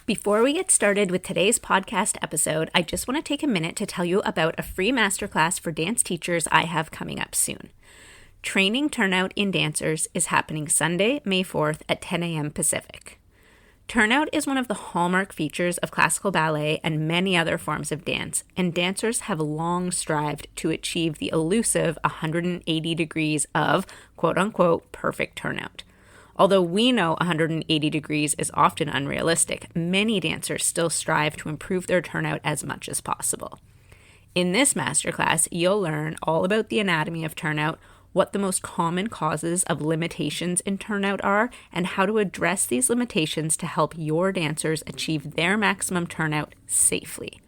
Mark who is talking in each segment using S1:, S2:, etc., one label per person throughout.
S1: Before we get started with today's podcast episode, I just want to take a minute to tell you about a free masterclass for dance teachers I have coming up soon. Training Turnout in Dancers is happening Sunday, May 4th at 10 a.m. Pacific. Turnout is one of the hallmark features of classical ballet and many other forms of dance, and dancers have long strived to achieve the elusive 180 degrees of quote-unquote perfect turnout. Although we know 180 degrees is often unrealistic, many dancers still strive to improve their turnout as much as possible. In this masterclass, you'll learn all about the anatomy of turnout, what the most common causes of limitations in turnout are, and how to address these limitations to help your dancers achieve their maximum turnout safely.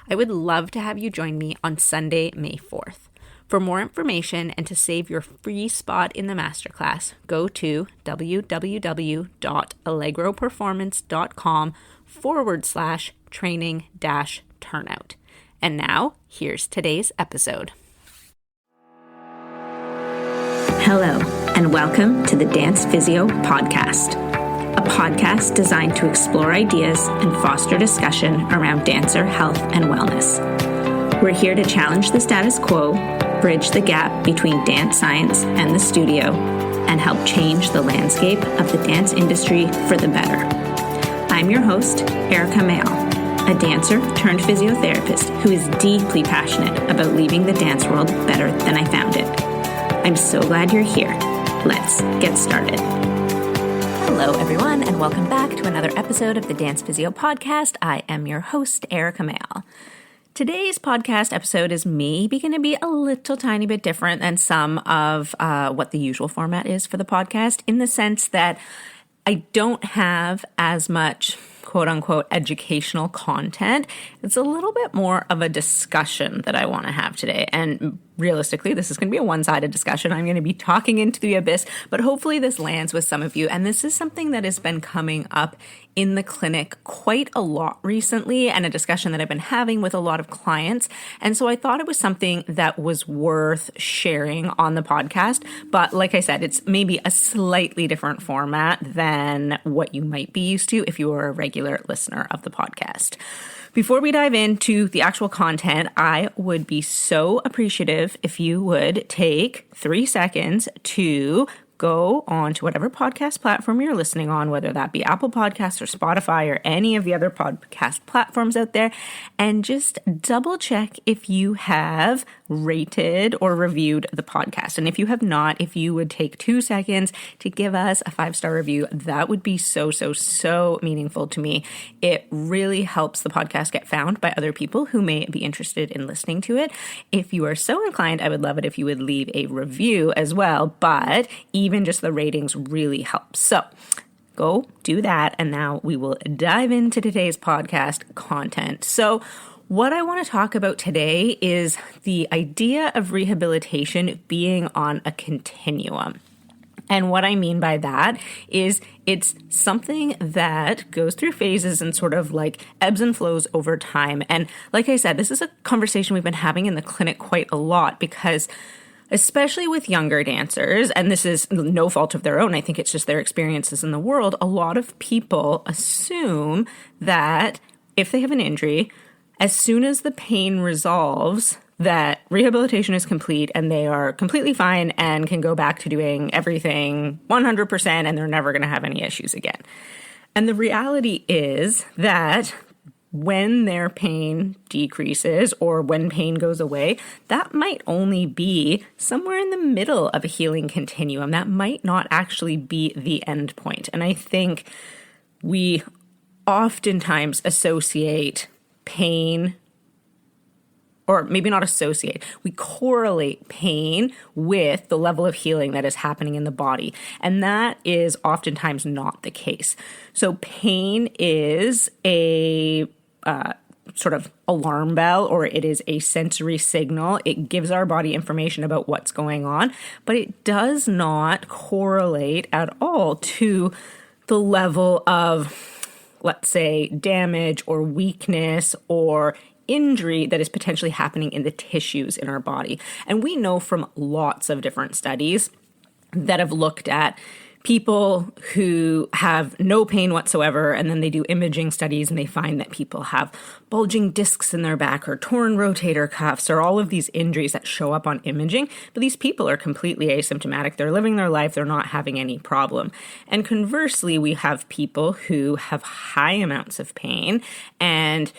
S1: I would love to have you join me on Sunday, May 4th. For more information and to save your free spot in the masterclass, go to www.allegro-performance.com/training-turnout. And now, here's today's episode. Hello, and welcome to the Dance Physio Podcast, a podcast designed to explore ideas and foster discussion around dancer health and wellness. We're here to challenge the status quo, bridge the gap between dance science and the studio, and help change the landscape of the dance industry for the better. I'm your host, Erika Mayall, a dancer turned physiotherapist who is deeply passionate about leaving the dance world better than I found it. I'm so glad you're here. Let's get started. Hello, everyone, and welcome back to another episode of the Dance Physio Podcast. I am your host, Erika Mayall. Today's podcast episode is maybe going to be a little tiny bit different than some of what the usual format is for the podcast, in the sense that I don't have as much quote-unquote educational content. It's a little bit more of a discussion that I want to have today. And realistically, this is going to be a one-sided discussion. I'm going to be talking into the abyss, but hopefully this lands with some of you. And this is something that has been coming up in the clinic quite a lot recently, and a discussion that I've been having with a lot of clients. And so I thought it was something that was worth sharing on the podcast. But like I said, it's maybe a slightly different format than what you might be used to if you were a regular listener of the podcast. Before we dive into the actual content, I would be so appreciative if you would take 3 seconds to go on to whatever podcast platform you're listening on, whether that be Apple Podcasts or Spotify or any of the other podcast platforms out there, and just double check if you have rated or reviewed the podcast. And if you have not, if you would take 2 seconds to give us a 5-star review, that would be so meaningful to me. It really helps the podcast get found by other people who may be interested in listening to it. If you are so inclined, I would love it if you would leave a review as well, but even just the ratings really help. So go do that. And now we will dive into today's podcast content. So what I want to talk about today is the idea of rehabilitation being on a continuum. And what I mean by that is it's something that goes through phases and sort of like ebbs and flows over time. And like I said, this is a conversation we've been having in the clinic quite a lot, because especially with younger dancers, and this is no fault of their own, I think it's just their experiences in the world, a lot of people assume that if they have an injury, as soon as the pain resolves, that rehabilitation is complete and they are completely fine and can go back to doing everything 100% and they're never going to have any issues again. And the reality is that when their pain decreases or when pain goes away, that might only be somewhere in the middle of a healing continuum. That might not actually be the end point. And I think we oftentimes associate pain, or maybe not associate, we correlate pain with the level of healing that is happening in the body. And that is oftentimes not the case. So pain is a sort of alarm bell, or it is a sensory signal. It gives our body information about what's going on, but it does not correlate at all to the level of, let's say, damage or weakness or injury that is potentially happening in the tissues in our body. And we know from lots of different studies that have looked at people who have no pain whatsoever, and then they do imaging studies and they find that people have bulging discs in their back or torn rotator cuffs or all of these injuries that show up on imaging, but these people are completely asymptomatic. They're living their life. They're not having any problem. And conversely, we have people who have high amounts of pain and,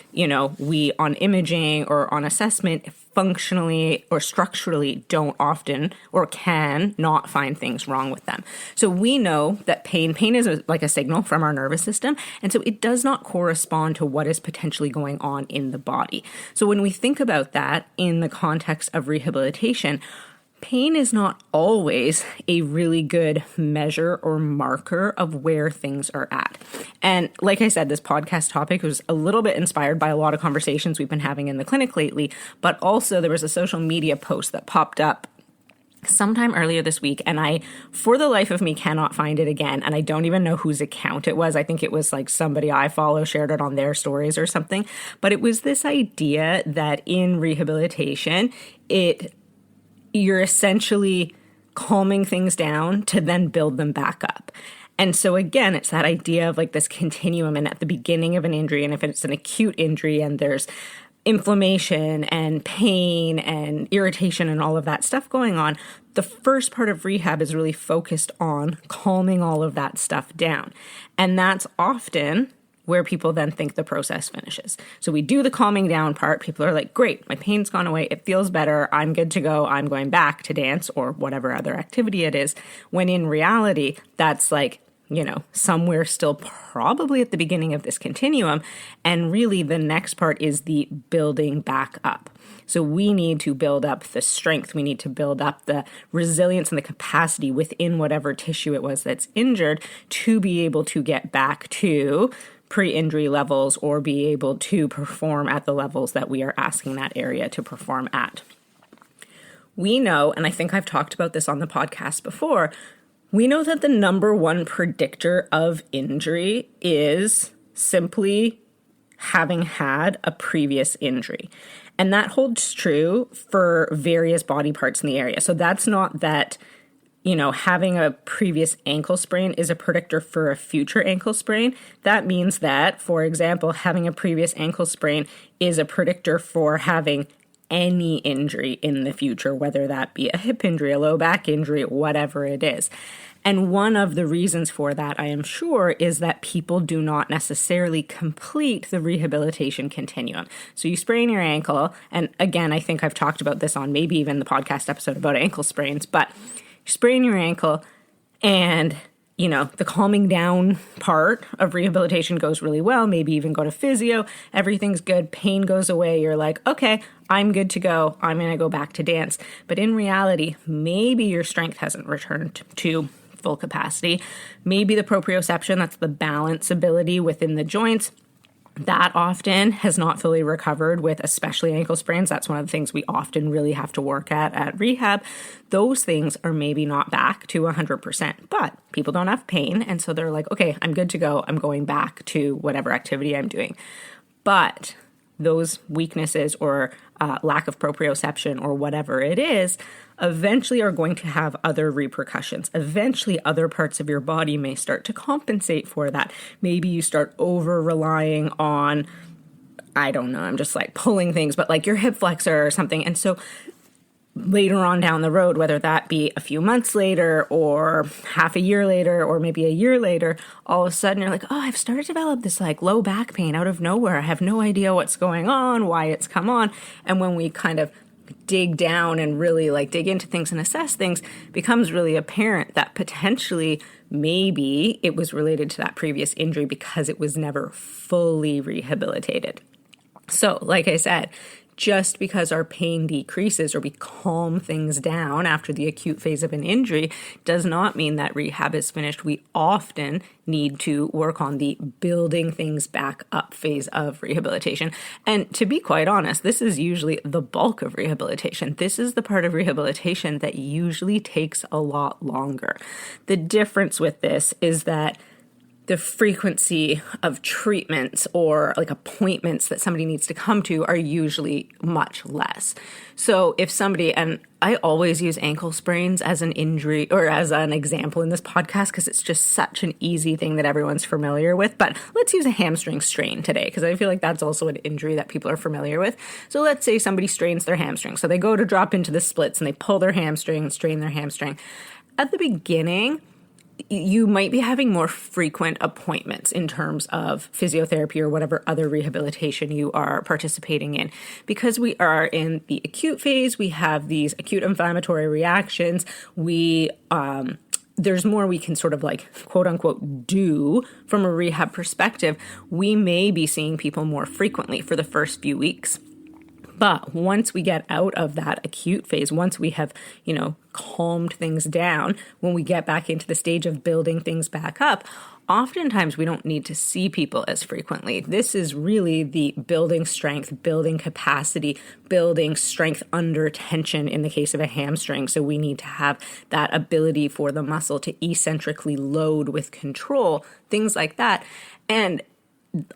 S1: we on imaging or on assessment functionally or structurally don't often or can not find things wrong with them. So we know that pain is like a signal from our nervous system, and so it does not correspond to what is potentially going on in the body. So when we think about that in the context of rehabilitation, pain is not always a really good measure or marker of where things are at. And like I said, this podcast topic was a little bit inspired by a lot of conversations we've been having in the clinic lately, but also there was a social media post that popped up sometime earlier this week, and I, for the life of me, cannot find it again, and I don't even know whose account it was. I think it was like somebody I follow shared it on their stories or something, but it was this idea that in rehabilitation, you're essentially calming things down to then build them back up. And so again, it's that idea of like this continuum, and at the beginning of an injury, and if it's an acute injury and there's inflammation and pain and irritation and all of that stuff going on, the first part of rehab is really focused on calming all of that stuff down. And that's often where people then think the process finishes. So we do the calming down part. People are like, great, my pain's gone away. It feels better. I'm good to go. I'm going back to dance or whatever other activity it is. When in reality, that's like, somewhere still probably at the beginning of this continuum. And really the next part is the building back up. So we need to build up the strength. We need to build up the resilience and the capacity within whatever tissue it was that's injured to be able to get back to pre-injury levels or be able to perform at the levels that we are asking that area to perform at. We know, and I think I've talked about this on the podcast before, we know that the number one predictor of injury is simply having had a previous injury. And that holds true for various body parts in the area. So that's not that having a previous ankle sprain is a predictor for a future ankle sprain. That means that, for example, having a previous ankle sprain is a predictor for having any injury in the future, whether that be a hip injury, a low back injury, whatever it is. And one of the reasons for that, I am sure, is that people do not necessarily complete the rehabilitation continuum. So you sprain your ankle, and again, I think I've talked about this on maybe even the podcast episode about ankle sprains, but you sprain your ankle and the calming down part of rehabilitation goes really well, maybe even go to physio, everything's good, pain goes away, you're like, okay, I'm good to go, I'm going to go back to dance. But in reality, maybe your strength hasn't returned to full capacity. Maybe the proprioception, that's the balance ability within the joints, that often has not fully recovered with especially ankle sprains. That's one of the things we often really have to work at rehab. Those things are maybe not back to 100%, but people don't have pain. And so they're like, okay, I'm good to go. I'm going back to whatever activity I'm doing. But those weaknesses or lack of proprioception or whatever it is eventually are going to have other repercussions. Eventually, other parts of your body may start to compensate for that. Maybe you start over-relying on, I don't know, I'm just like pulling things, but like your hip flexor or something. And so later on down the road, whether that be a few months later or half a year later or maybe a year later, all of a sudden you're like, oh, I've started to develop this like low back pain out of nowhere. I have no idea what's going on, why it's come on. And when we kind of dig down and really like dig into things and assess things, it becomes really apparent that potentially maybe it was related to that previous injury because it was never fully rehabilitated. So like I said, just because our pain decreases or we calm things down after the acute phase of an injury does not mean that rehab is finished. We often need to work on the building things back up phase of rehabilitation. And to be quite honest, this is usually the bulk of rehabilitation. This is the part of rehabilitation that usually takes a lot longer. The difference with this is that the frequency of treatments or like appointments that somebody needs to come to are usually much less. So if somebody, and I always use ankle sprains as an injury or as an example in this podcast because it's just such an easy thing that everyone's familiar with, but let's use a hamstring strain today because I feel like that's also an injury that people are familiar with. So let's say somebody strains their hamstring. So they go to drop into the splits and they pull their hamstring and strain their hamstring. At the beginning, you might be having more frequent appointments in terms of physiotherapy or whatever other rehabilitation you are participating in. Because we are in the acute phase, we have these acute inflammatory reactions, there's more we can sort of like quote unquote do from a rehab perspective. We may be seeing people more frequently for the first few weeks. But once we get out of that acute phase, once we have, calmed things down, when we get back into the stage of building things back up, oftentimes we don't need to see people as frequently. This is really the building strength, building capacity, building strength under tension in the case of a hamstring. So we need to have that ability for the muscle to eccentrically load with control, things like that. And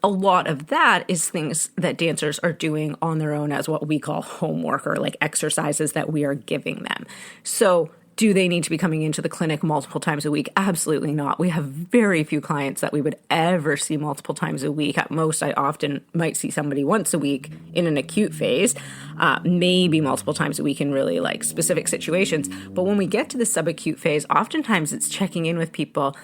S1: a lot of that is things that dancers are doing on their own as what we call homework or like exercises that we are giving them. So do they need to be coming into the clinic multiple times a week? Absolutely not. We have very few clients that we would ever see multiple times a week. At most, I often might see somebody once a week in an acute phase, maybe multiple times a week in really like specific situations. But when we get to the subacute phase, oftentimes it's checking in with people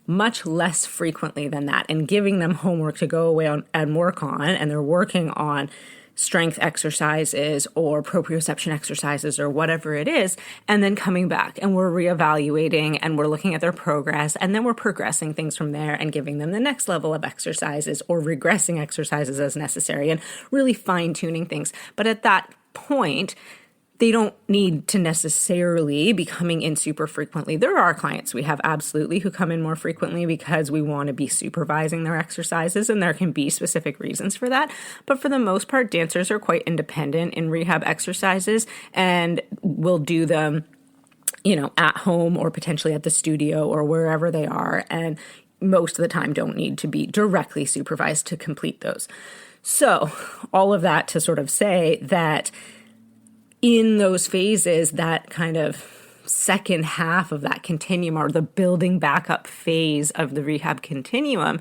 S1: much less frequently than that and giving them homework to go away on and work on, and they're working on strength exercises or proprioception exercises or whatever it is, and then coming back and we're reevaluating and we're looking at their progress, and then we're progressing things from there and giving them the next level of exercises or regressing exercises as necessary and really fine-tuning things. But at that point, they don't need to necessarily be coming in super frequently. There are clients we have absolutely who come in more frequently because we want to be supervising their exercises, and there can be specific reasons for that. But for the most part, dancers are quite independent in rehab exercises and will do them, at home or potentially at the studio or wherever they are, and most of the time don't need to be directly supervised to complete those. So all of that to sort of say that in those phases, that kind of second half of that continuum or the building back up phase of the rehab continuum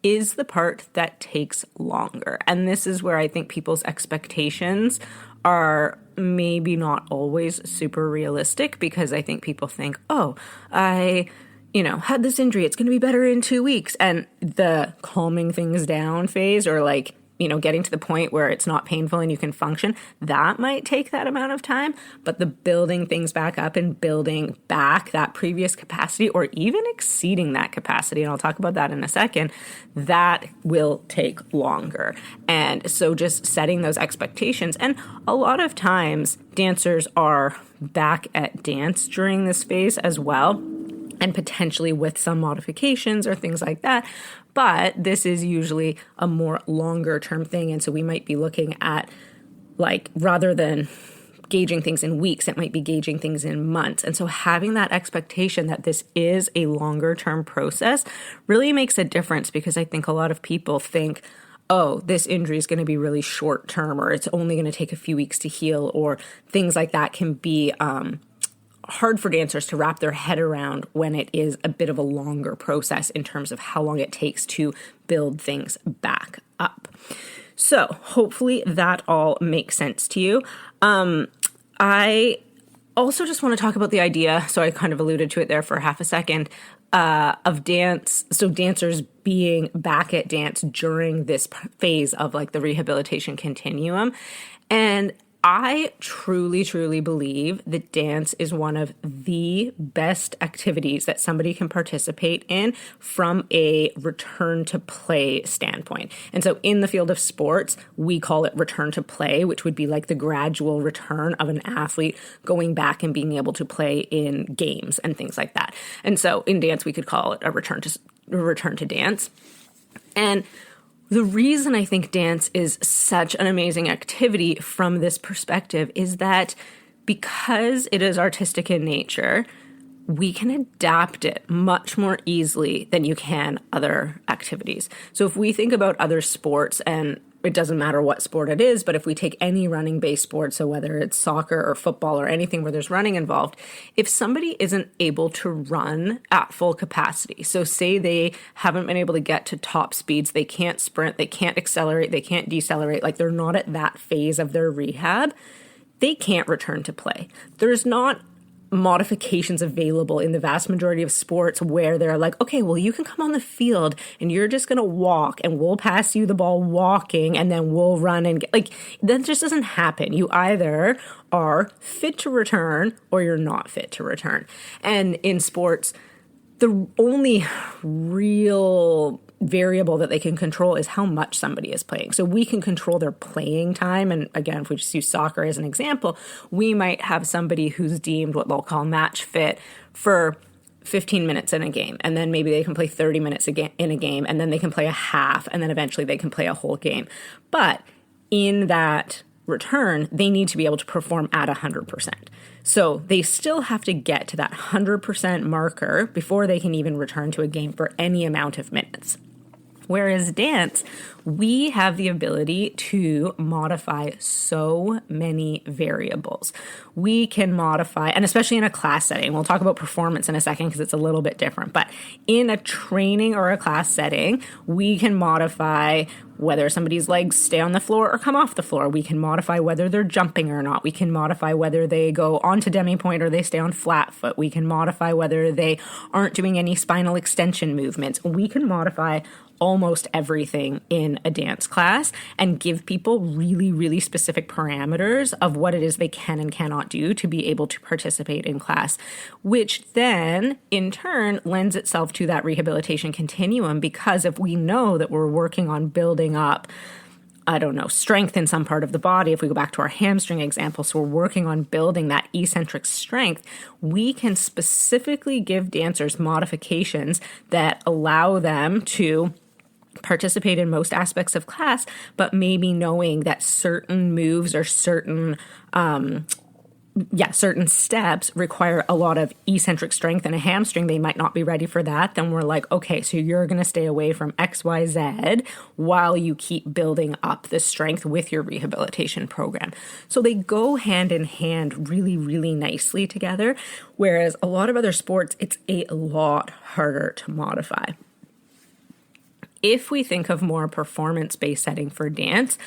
S1: is the part that takes longer. And this is where I think people's expectations are maybe not always super realistic, because I think people think, I had this injury, it's going to be better in 2 weeks. And the calming things down phase, or like, getting to the point where it's not painful and you can function, that might take that amount of time. But the building things back up and building back that previous capacity or even exceeding that capacity, and I'll talk about that in a second, that will take longer. And so just setting those expectations. And a lot of times dancers are back at dance during this phase as well, and potentially with some modifications or things like that. But this is usually a more longer term thing. And so we might be looking at, like, rather than gauging things in weeks, it might be gauging things in months. And so having that expectation that this is a longer term process really makes a difference, because I think a lot of people think, this injury is going to be really short term, or it's only going to take a few weeks to heal, or things like that can be hard for dancers to wrap their head around when it is a bit of a longer process in terms of how long it takes to build things back up. So hopefully that all makes sense to you. I also just want to talk about the idea, so I kind of alluded to it there for half a second, of dance. So dancers being back at dance during this phase of like the rehabilitation continuum. And I truly, truly believe that dance is one of the best activities that somebody can participate in from a return to play standpoint. And so in the field of sports, we call it return to play, which would be like the gradual return of an athlete going back and being able to play in games and things like that. And so in dance, we could call it a return to dance. And the reason I think dance is such an amazing activity from this perspective is that because it is artistic in nature, we can adapt it much more easily than you can other activities. So if we think about other sports, and it doesn't matter what sport it is, but if we take any running-based sport, so whether it's soccer or football or anything where there's running involved, if somebody isn't able to run at full capacity, so say they haven't been able to get to top speeds, they can't sprint, they can't accelerate, they can't decelerate, like they're not at that phase of their rehab, they can't return to play. There's not modifications available in the vast majority of sports where they're like, okay, well, you can come on the field and you're just going to walk and we'll pass you the ball walking and then we'll run and like, that just doesn't happen. You either are fit to return or you're not fit to return. And in sports, the only real variable that they can control is how much somebody is playing. So we can control their playing time. And again, if we just use soccer as an example, we might have somebody who's deemed what they'll call match fit for 15 minutes in a game. And then maybe they can play 30 minutes in a game. And then they can play a half. And then eventually they can play a whole game. But in that return, they need to be able to perform at 100%. So they still have to get to that 100% marker before they can even return to a game for any amount of minutes. Whereas dance, we have the ability to modify so many variables. We can modify, and especially in a class setting, we'll talk about performance in a second because it's a little bit different, but in a training or a class setting, we can modify whether somebody's legs stay on the floor or come off the floor. We can modify whether they're jumping or not. We can modify whether they go onto demi-point or they stay on flat foot. We can modify whether they aren't doing any spinal extension movements. We can modify almost everything in a dance class and give people really, really specific parameters of what it is they can and cannot do to be able to participate in class, which then in turn lends itself to that rehabilitation continuum, because if we know that we're working on building up strength in some part of the body, if we go back to our hamstring example, so we're working on building that eccentric strength, we can specifically give dancers modifications that allow them to participate in most aspects of class, but maybe knowing that certain moves or certain steps require a lot of eccentric strength in a hamstring. They might not be ready for that. Then we're like, okay, so you're going to stay away from XYZ while you keep building up the strength with your rehabilitation program. So they go hand in hand really, really nicely together. Whereas a lot of other sports, it's a lot harder to modify. If we think of more performance-based setting for dance,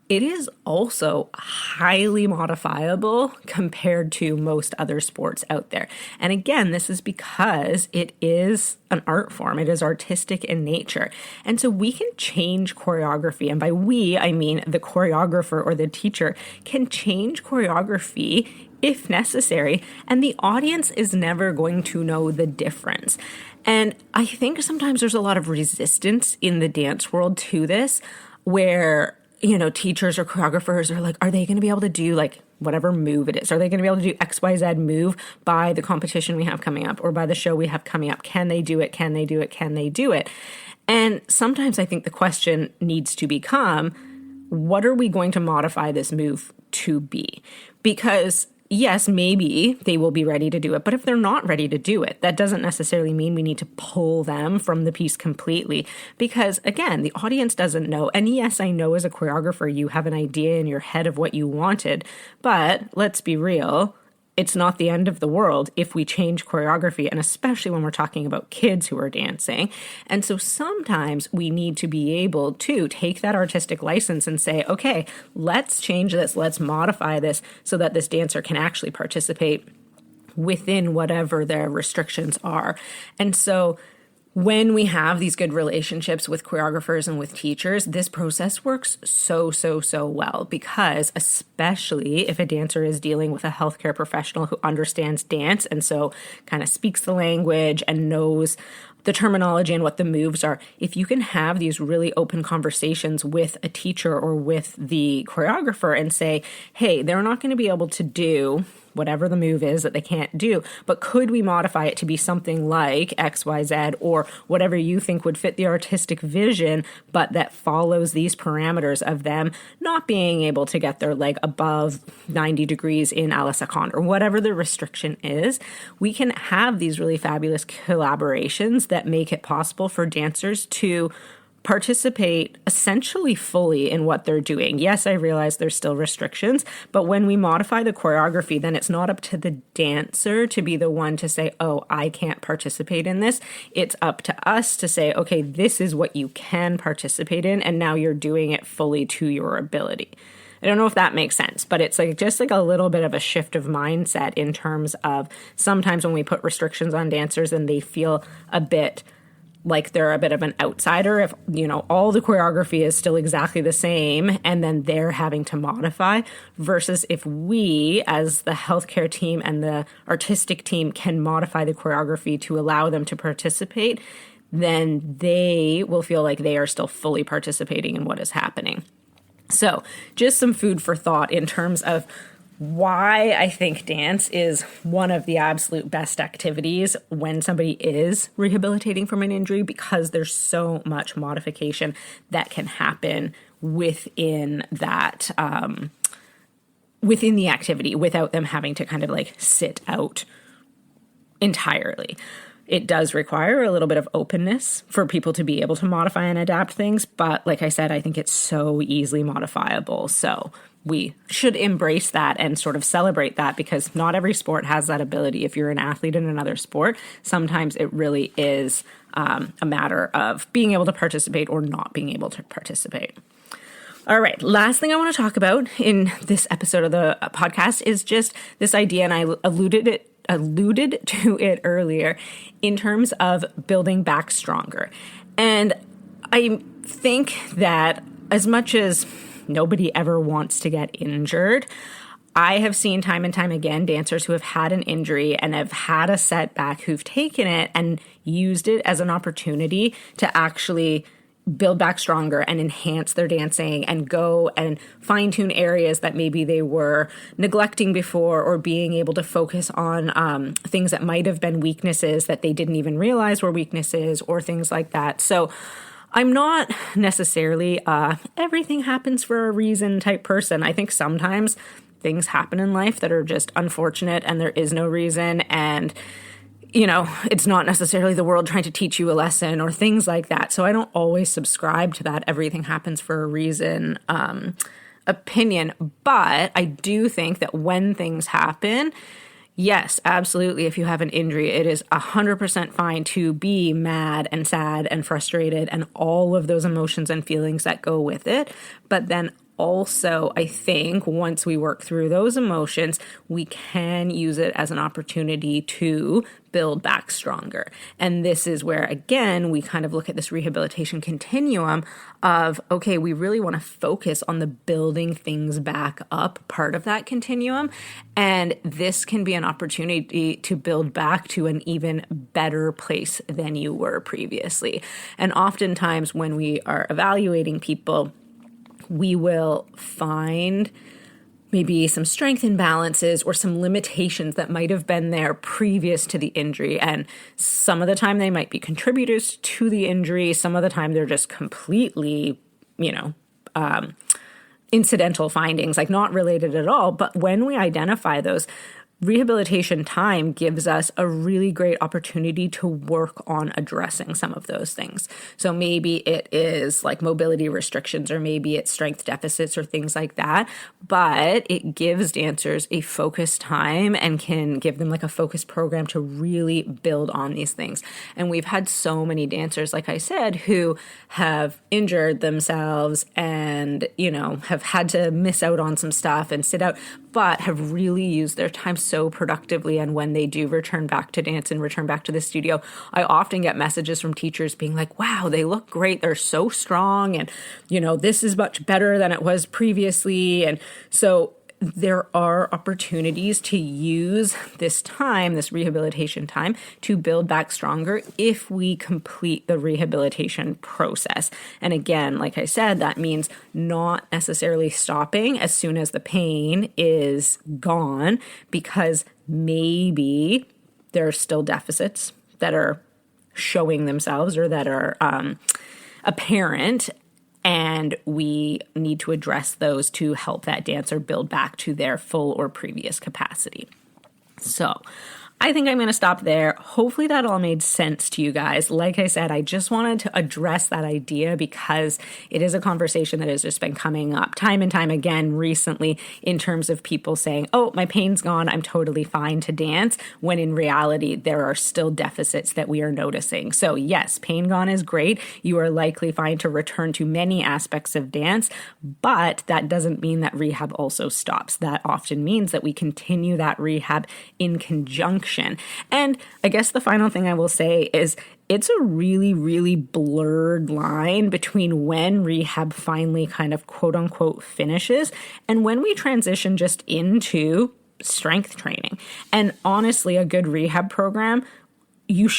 S1: it is also highly modifiable compared to most other sports out there. And again, this is because it is an art form. It is artistic in nature. And so we can change choreography. And by we, I mean the choreographer or the teacher can change choreography if necessary, and the audience is never going to know the difference. And I think sometimes there's a lot of resistance in the dance world to this, where teachers or choreographers are like, are they going to be able to do like whatever move it is? Are they going to be able to do XYZ move by the competition we have coming up or by the show we have coming up? Can they do it? Can they do it? Can they do it? And sometimes I think the question needs to become, what are we going to modify this move to be? Because yes, maybe they will be ready to do it, but if they're not ready to do it, that doesn't necessarily mean we need to pull them from the piece completely, because again, the audience doesn't know. And yes, I know as a choreographer, you have an idea in your head of what you wanted, but let's be real. It's not the end of the world if we change choreography, and especially when we're talking about kids who are dancing. And so sometimes we need to be able to take that artistic license and say, okay, let's change this, let's modify this so that this dancer can actually participate within whatever their restrictions are. And so when we have these good relationships with choreographers and with teachers, this process works so well, because especially if a dancer is dealing with a healthcare professional who understands dance and so kind of speaks the language and knows the terminology and what the moves are, if you can have these really open conversations with a teacher or with the choreographer and say, hey, they're not going to be able to do
S2: whatever the move is that they can't do. But could we modify it to be something like XYZ or whatever you think would fit the artistic vision, but that follows these parameters of them not being able to get their leg above 90 degrees in a la seconde or whatever the restriction is? We can have these really fabulous collaborations that make it possible for dancers to participate essentially fully in what they're doing. Yes, I realize there's still restrictions, but when we modify the choreography, then it's not up to the dancer to be the one to say, oh, I can't participate in this. It's up to us to say, okay, this is what you can participate in, and now you're doing it fully to your ability. I don't know if that makes sense, but it's like just like a little bit of a shift of mindset in terms of sometimes when we put restrictions on dancers and they feel a bit like they're a bit of an outsider, if, you know, all the choreography is still exactly the same and then they're having to modify, versus if we as the healthcare team and the artistic team can modify the choreography to allow them to participate, then they will feel like they are still fully participating in what is happening. So just some food for thought in terms of why I think dance is one of the absolute best activities when somebody is rehabilitating from an injury, because there's so much modification that can happen within that, within the activity without them having to kind of like sit out entirely. It does require a little bit of openness for people to be able to modify and adapt things. But like I said, I think it's so easily modifiable. So we should embrace that and sort of celebrate that, because not every sport has that ability. If you're an athlete in another sport, sometimes it really is a matter of being able to participate or not being able to participate. All right, last thing I want to talk about in this episode of the podcast is just this idea, and I alluded to it earlier, in terms of building back stronger. And I think that as much as nobody ever wants to get injured, I have seen time and time again dancers who have had an injury and have had a setback who've taken it and used it as an opportunity to actually build back stronger and enhance their dancing and go and fine-tune areas that maybe they were neglecting before, or being able to focus on things that might have been weaknesses that they didn't even realize were weaknesses, or things like that. So I'm not necessarily everything happens for a reason type person. I think sometimes things happen in life that are just unfortunate and there is no reason, and you know, it's not necessarily the world trying to teach you a lesson or things like that. So I don't always subscribe to that everything happens for a reason opinion. But I do think that when things happen, yes, absolutely, if you have an injury, it is 100% fine to be mad and sad and frustrated and all of those emotions and feelings that go with it. But then also, I think once we work through those emotions, we can use it as an opportunity to build back stronger. And this is where, again, we kind of look at this rehabilitation continuum of, okay, we really want to focus on the building things back up part of that continuum. And this can be an opportunity to build back to an even better place than you were previously. And oftentimes when we are evaluating people, we will find maybe some strength imbalances or some limitations that might have been there previous to the injury. And some of the time they might be contributors to the injury. Some of the time they're just completely, incidental findings, like not related at all. But when we identify those, rehabilitation time gives us a really great opportunity to work on addressing some of those things. So maybe it is like mobility restrictions, or maybe it's strength deficits or things like that, but it gives dancers a focused time and can give them like a focused program to really build on these things. And we've had so many dancers, like I said, who have injured themselves and, have had to miss out on some stuff and sit out, but have really used their time so productively. And when they do return back to dance and return back to the studio, I often get messages from teachers being like, wow, they look great. They're so strong. And, this is much better than it was previously. And so there are opportunities to use this time, this rehabilitation time, to build back stronger if we complete the rehabilitation process. And again, like I said, that means not necessarily stopping as soon as the pain is gone, because maybe there are still deficits that are showing themselves or that are apparent, and we need to address those to help that dancer build back to their full or previous capacity. So I think I'm going to stop there. Hopefully that all made sense to you guys. Like I said, I just wanted to address that idea because it is a conversation that has just been coming up time and time again recently in terms of people saying, oh, my pain's gone, I'm totally fine to dance, when in reality, there are still deficits that we are noticing. So yes, pain gone is great. You are likely fine to return to many aspects of dance, but that doesn't mean that rehab also stops. That often means that we continue that rehab in conjunction. And I guess the final thing I will say is it's a really, really blurred line between when rehab finally kind of quote unquote finishes and when we transition just into strength training. And honestly, a good rehab program, you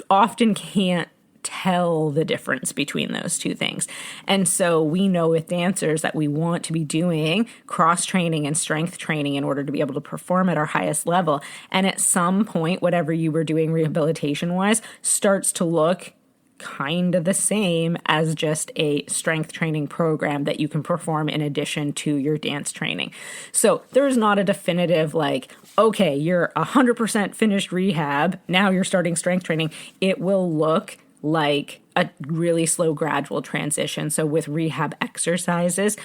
S2: often can't tell the difference between those two things. And so we know with dancers that we want to be doing cross training and strength training in order to be able to perform at our highest level. And at some point, whatever you were doing rehabilitation wise starts to look kind of the same as just a strength training program that you can perform in addition to your dance training. So there's not a definitive like, okay, you're 100% finished rehab, now you're starting strength training. It will look like a really slow, gradual transition. So with rehab exercises,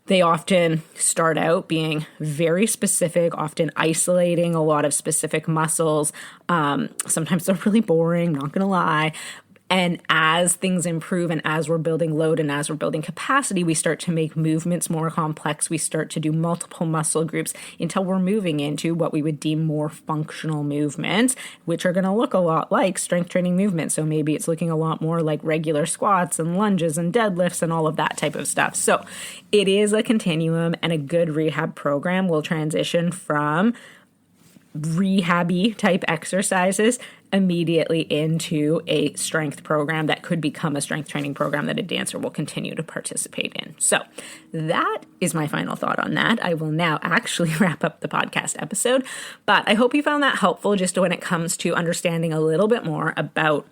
S2: they often start out being very specific, often isolating a lot of specific muscles. Sometimes they're really boring, not going to lie. And as things improve and as we're building load and as we're building capacity, we start to make movements more complex. We start to do multiple muscle groups until we're moving into what we would deem more functional movements, which are going to look a lot like strength training movements. So maybe it's looking a lot more like regular squats and lunges and deadlifts and all of that type of stuff. So it is a continuum, and a good rehab program will transition from rehab-y type exercises immediately into a strength program that could become a strength training program that a dancer will continue to participate in. So that is my final thought on that. I will now actually wrap up the podcast episode, but I hope you found that helpful just when it comes to understanding a little bit more about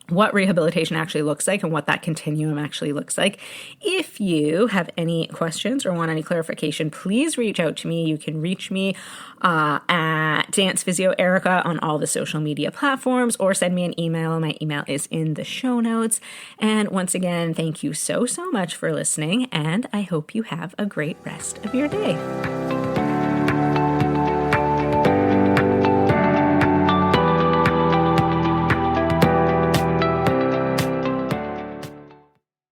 S2: what rehabilitation actually looks like and what that continuum actually looks like. If you have any questions or want any clarification, please reach out to me. You can reach me at Dance Physio Erika on all the social media platforms, or send me an email. My email is in the show notes. And once again, thank you so much for listening, and I hope you have a great rest of your day.